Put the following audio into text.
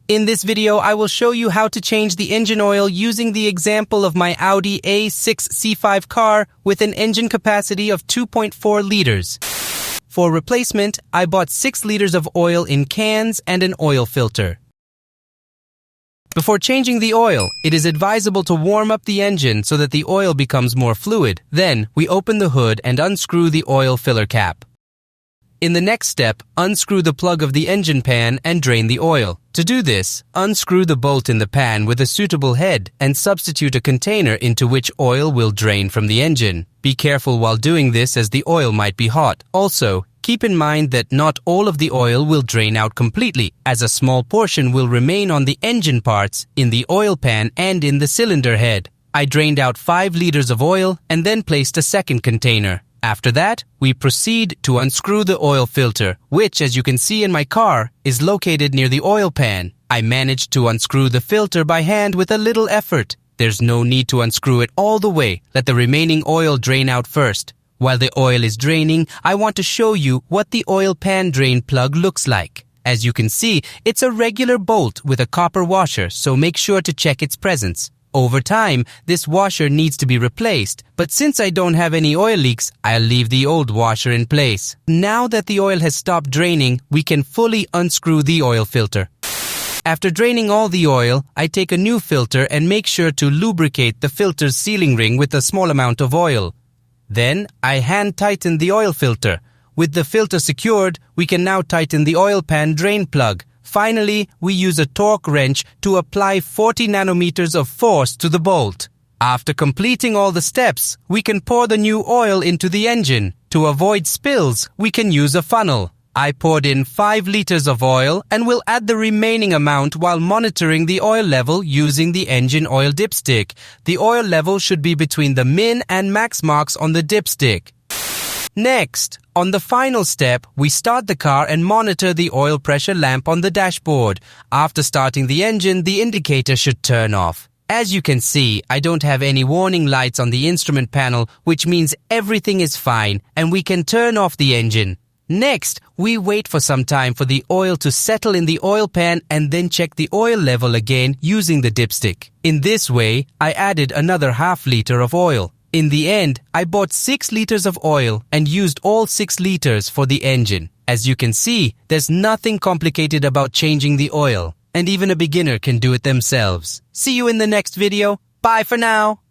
In this video, I will show you how to change the engine oil using the example of my Audi A6 C5 car with an engine capacity of 2.4 liters. For replacement, I bought 6 liters of oil in cans and an oil filter. Before changing the oil, it is advisable to warm up the engine so that the oil becomes more fluid. Then, we open the hood and unscrew the oil filler cap. In the next step, unscrew the plug of the engine pan and drain the oil. To do this, unscrew the bolt in the pan with a suitable head and substitute a container into which oil will drain from the engine. Be careful while doing this as the oil might be hot. Also, keep in mind that not all of the oil will drain out completely, as a small portion will remain on the engine parts, in the oil pan and in the cylinder head. I drained out 5 liters of oil and then placed a second container. After that, we proceed to unscrew the oil filter, which, as you can see in my car, is located near the oil pan. I managed to unscrew the filter by hand with a little effort. There's no need to unscrew it all the way. Let the remaining oil drain out first. While the oil is draining, I want to show you what the oil pan drain plug looks like. As you can see, it's a regular bolt with a copper washer, so make sure to check its presence. Over time, this washer needs to be replaced, but since I don't have any oil leaks, I'll leave the old washer in place. Now that the oil has stopped draining, we can fully unscrew the oil filter. After draining all the oil, I take a new filter and make sure to lubricate the filter's sealing ring with a small amount of oil. Then, I hand tighten the oil filter. With the filter secured, we can now tighten the oil pan drain plug. Finally, we use a torque wrench to apply 40 nanometers of force to the bolt. After completing all the steps, we can pour the new oil into the engine. To avoid spills, we can use a funnel. I poured in 5 liters of oil and will add the remaining amount while monitoring the oil level using the engine oil dipstick. The oil level should be between the min and max marks on the dipstick. Next, on the final step, we start the car and monitor the oil pressure lamp on the dashboard. After starting the engine, the indicator should turn off. As you can see, I don't have any warning lights on the instrument panel, which means everything is fine and we can turn off the engine. Next, we wait for some time for the oil to settle in the oil pan and then check the oil level again using the dipstick. In this way, I added another half liter of oil. In the end, I bought 6 liters of oil and used all 6 liters for the engine. As you can see, there's nothing complicated about changing the oil, and even a beginner can do it themselves. See you in the next video. Bye for now.